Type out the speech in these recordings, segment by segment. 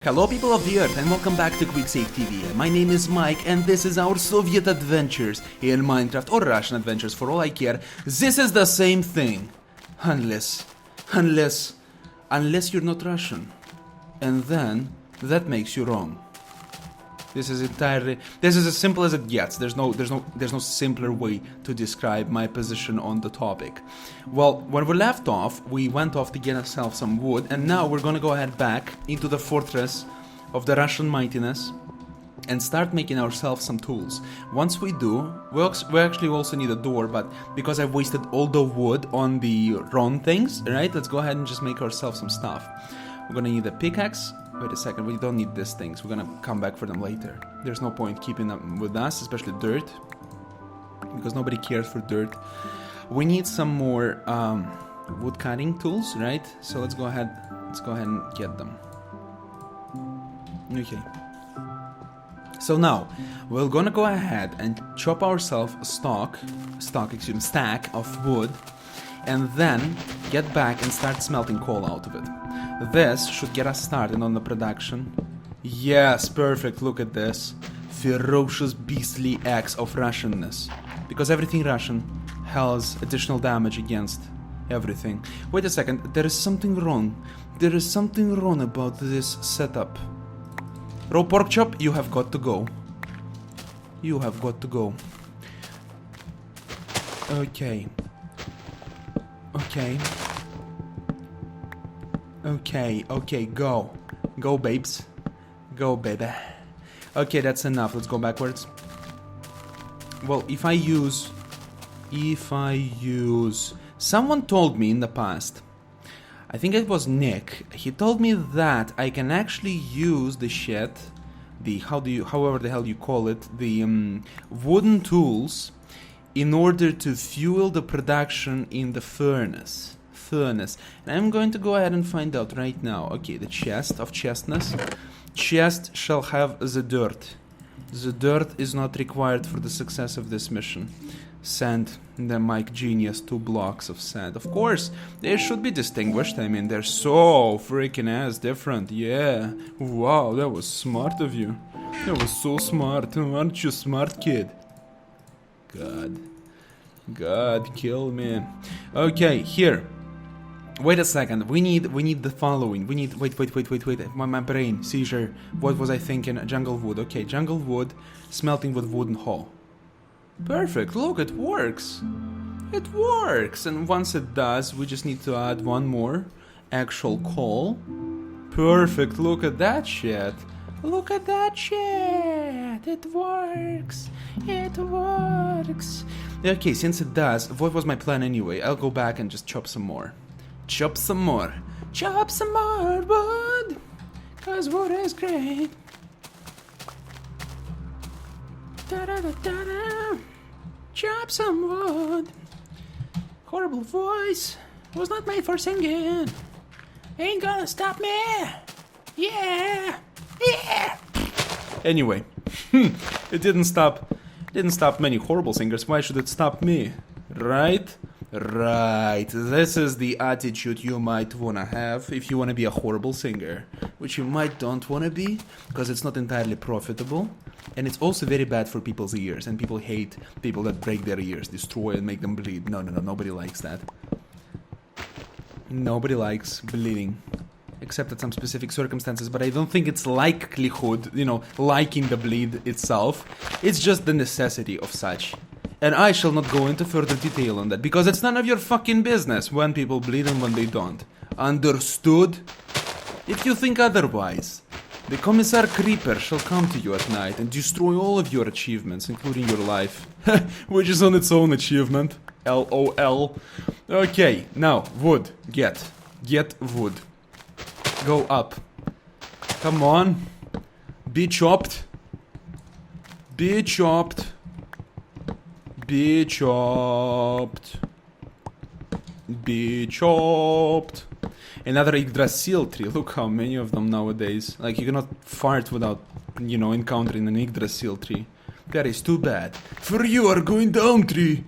Hello people of the earth and welcome back to QuickSave TV. My name is Mike and this is our Soviet adventures in Minecraft or Russian adventures for all I care. This is the same thing. Unless you're not Russian. And then that makes you wrong. This is as simple as it gets. There's no simpler way to describe my position on the topic. Well, when we left off, we went off to get ourselves some wood, and now we're gonna go ahead back into the fortress of the Russian mightiness and start making ourselves some tools. Once we do, we actually also need a door, but because I've wasted all the wood on the wrong things, right? Let's go ahead and just make ourselves some stuff. We're gonna need a pickaxe. Wait a second, we don't need these things. We're gonna come back for them later. There's no point keeping them with us, especially dirt, because nobody cares for dirt. We need some more wood cutting tools, right? So let's go ahead and get them. Okay. So now we're gonna go ahead and chop ourselves a stack of wood, and then get back and start smelting coal out of it. This should get us started on the production. Yes, perfect, look at this. Ferocious beastly axe of Russianness. Because everything Russian has additional damage against everything. Wait a second, there is something wrong. There is something wrong about this setup. Raw pork chop, you have got to go. You have got to go. Okay. Okay, go. Go, babes. Go, baby. Okay, that's enough. Let's go backwards. Well, if I use... Someone told me in the past, I think it was Nick, he told me that I can actually use the shit, however the hell you call it, the wooden tools, in order to fuel the production in the furnace. And I'm going to go ahead and find out right now. Okay, the chest of chestness. Chest shall have the dirt. The dirt is not required for the success of this mission. Sand, the Mike Genius, 2 blocks of sand. Of course, they should be distinguished. I mean, they're so freaking ass different. Yeah. Wow, that was smart of you. That was so smart. Aren't you smart, kid? God, kill me. Okay, here. Wait a second. We need the following. We need wait. My brain seizure. What was I thinking? Jungle wood. Okay, jungle wood, smelting with wooden hoe. Perfect. Look, it works. It works. And once it does, we just need to add one more actual coal. Perfect. Look at that shit. Look at that shit. It works. It works. Okay, since it does, what was my plan anyway? I'll go back and just chop some more. Chop some more wood, cause wood is great. Da-da-da-da-da. Chop some wood. Horrible voice, was not made for singing. Ain't gonna stop me. Yeah. Anyway, it didn't stop many horrible singers. Why should it stop me? Right? This is the attitude you might wanna have if you wanna be a horrible singer, which you might don't wanna be, because it's not entirely profitable, and it's also very bad for people's ears, and people hate people that break their ears, destroy and make them bleed. No, nobody likes that. Nobody likes bleeding, except at some specific circumstances, but I don't think it's likelihood, liking the bleed itself. It's just the necessity of such. And I shall not go into further detail on that, because it's none of your fucking business when people bleed and when they don't. Understood? If you think otherwise, the Commissar Creeper shall come to you at night and destroy all of your achievements, including your life. Which is on its own achievement. LOL. Okay, now, wood. Get wood. Go up. Come on. Be chopped. Be chopped. Be chopped. Be chopped. Another Yggdrasil tree. Look how many of them nowadays. Like, you cannot fart without, encountering an Yggdrasil tree. That is too bad. For you are going down, tree.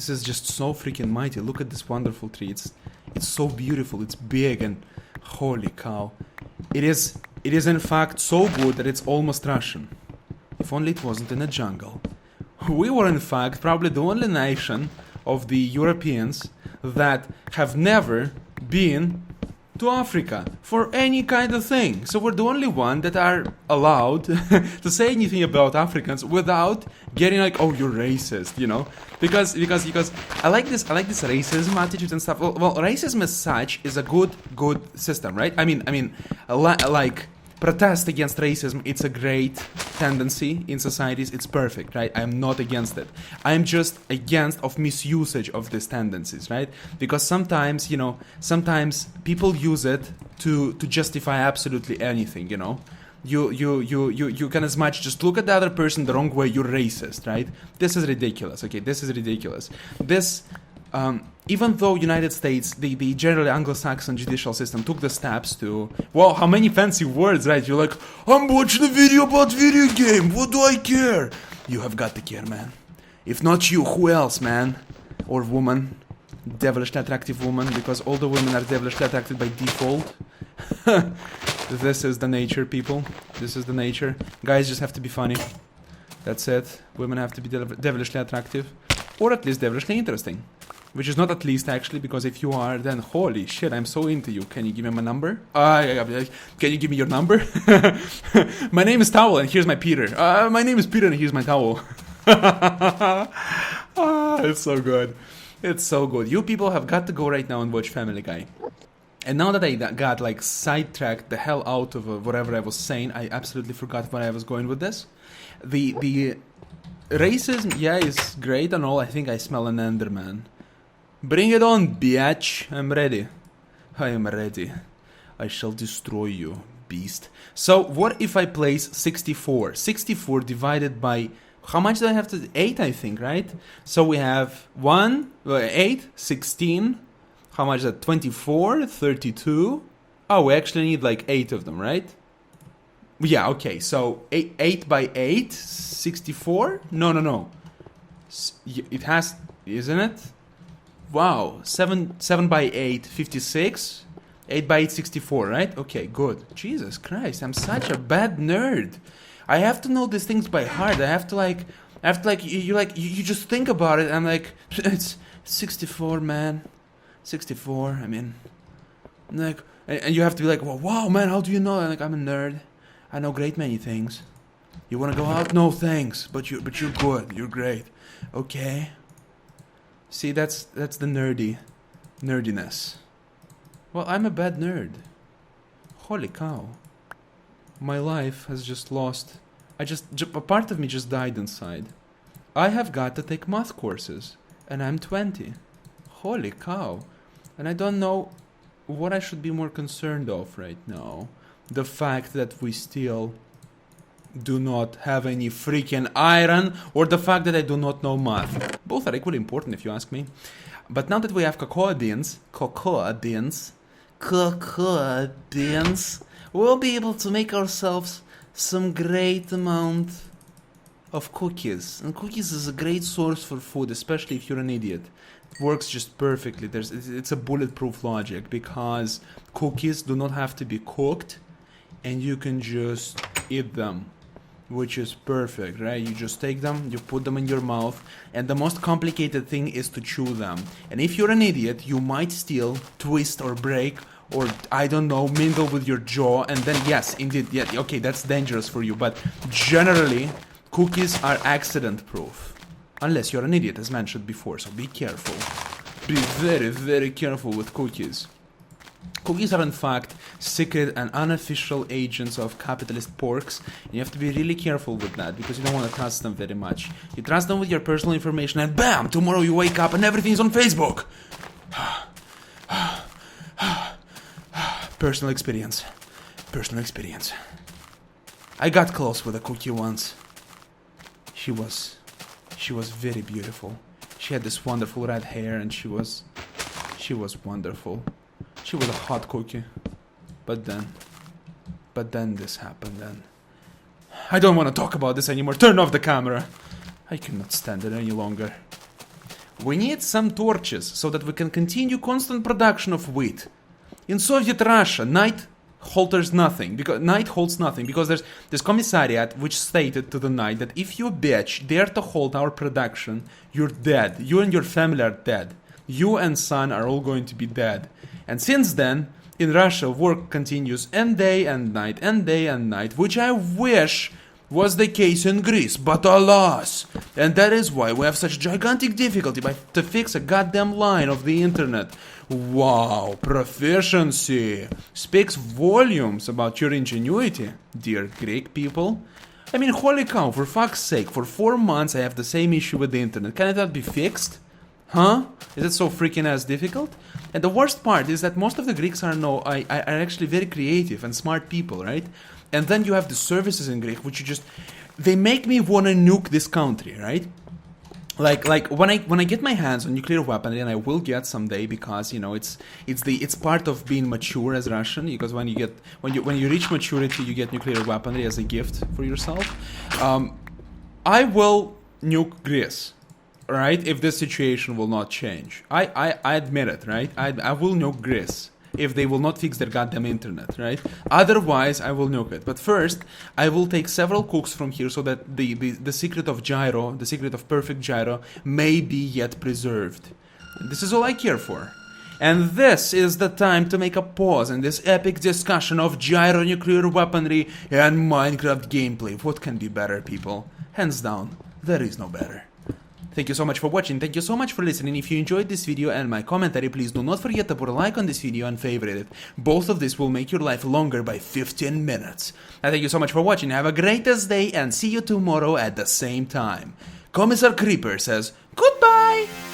This is just so freaking mighty. Look at this wonderful tree. It's so beautiful. It's big and holy cow. It is in fact so good that it's almost Russian. If only it wasn't in a jungle. We were in fact probably the only nation of the Europeans that have never been to Africa for any kind of thing. So we're the only one that are allowed to say anything about Africans without getting like, oh, you're racist, you know? Because I like this racism attitude and stuff. Well, racism as such is a good system, right? I mean, like protest against racism, it's a great tendency in societies. It's perfect, right? I'm not against it. I'm just against of misusage of these tendencies, right? Because sometimes, you know, people use it to justify absolutely anything, you know? You can as much just look at the other person the wrong way, you're racist, right? This is ridiculous, okay? This is ridiculous. Even though United States, the generally Anglo-Saxon judicial system took the steps to, wow, how many fancy words, right? You're like, I'm watching a video about video game, what do I care? You have got to care, man. If not you, who else, man? Or woman, devilishly attractive woman, because all the women are devilishly attracted by default. This is the nature, people. This is the nature. Guys just have to be funny. That's it. Women have to be devilishly attractive. Or at least devilishly interesting. Which is not at least, actually, because if you are, then holy shit, I'm so into you. Can you give me my number? Can you give me your number? My name is Towel, and here's my Peter. My name is Peter, and here's my towel. It's so good. It's so good. You people have got to go right now and watch Family Guy. And now that I got, like, sidetracked the hell out of whatever I was saying, I absolutely forgot where I was going with this. The racism, yeah, is great and all. I think I smell an Enderman. Bring it on, bitch. I'm ready. I am ready. I shall destroy you, beast. So, what if I place 64? 64 divided by... How much do I have to... 8, I think, right? So we have 8, 16... How much is that? 24, 32. Oh, we actually need like 8 of them, right? Yeah, okay. So 8 by 8, 64? No. It has, isn't it? Wow, 7 by 8, 56. 8 by 8, 64, right? Okay, good. Jesus Christ, I'm such a bad nerd. I have to know these things by heart. I have to like, you just think about it. I'm like, it's 64, man. 64, I mean, like, and you have to be like, well, wow, man, how do you know? Like, I'm a nerd. I know great many things. You want to go out? No, thanks. But you're good. You're great. Okay. See, that's the nerdiness. Well, I'm a bad nerd. Holy cow. My life has just lost. A part of me just died inside. I have got to take math courses, and I'm 20. Holy cow. And I don't know what I should be more concerned of right now. The fact that we still do not have any freaking iron, or the fact that I do not know math. Both are equally important if you ask me. But now that we have cocoa beans, we'll be able to make ourselves some great amount of cookies. And cookies is a great source for food, especially if you're an idiot. Works just perfectly. It's a bulletproof logic, because cookies do not have to be cooked and you can just eat them, which is perfect, right? You just take them, you put them in your mouth, and the most complicated thing is to chew them. And if you're an idiot, you might still twist or break or, I don't know, mingle with your jaw, and then yes, indeed, yeah, okay, that's dangerous for you, but generally cookies are accident proof. Unless you're an idiot, as mentioned before, so be careful. Be very, very careful with cookies. Cookies are in fact secret and unofficial agents of capitalist porks. And you have to be really careful with that, because you don't want to trust them very much. You trust them with your personal information and bam! Tomorrow you wake up and everything's on Facebook! Personal experience. Personal experience. I got close with a cookie once. She was very beautiful. She had this wonderful red hair, and she was wonderful. She was a hot cookie. But then this happened, and I don't want to talk about this anymore. Turn off the camera. I cannot stand it any longer. We need some torches so that we can continue constant production of wheat. In Soviet Russia, night holds nothing because there's commissariat which stated to the knight that if you bitch dare to hold our production, you're dead. You and your family are dead. You and son are all going to be dead. And since then, in Russia, work continues and day and night, which I wish was the case in Greece, but alas! And that is why we have such gigantic difficulty to fix a goddamn line of the internet. Wow, proficiency speaks volumes about your ingenuity, dear Greek people. I mean, holy cow, for fuck's sake, for 4 months I have the same issue with the internet. Can it not be fixed? Huh? Is it so freaking ass difficult? And the worst part is that most of the Greeks are actually very creative and smart people, right? And then you have the services in Greek, which they make me want to nuke this country, right? Like when I get my hands on nuclear weaponry, and I will get someday, because it's part of being mature as Russian. Because when you reach maturity, you get nuclear weaponry as a gift for yourself. I will nuke Greece, right? If this situation will not change, I admit it, right? I will nuke Greece if they will not fix their goddamn internet, right? Otherwise, I will nuke it. But first, I will take several cooks from here so that the secret of gyro, the secret of perfect gyro, may be yet preserved. This is all I care for. And this is the time to make a pause in this epic discussion of gyro nuclear weaponry and Minecraft gameplay. What can be better, people? Hands down, there is no better. Thank you so much for watching, thank you so much for listening. If you enjoyed this video and my commentary, please do not forget to put a like on this video and favorite it. Both of this will make your life longer by 15 minutes. And thank you so much for watching, have a greatest day and see you tomorrow at the same time. Commissar Creeper says goodbye!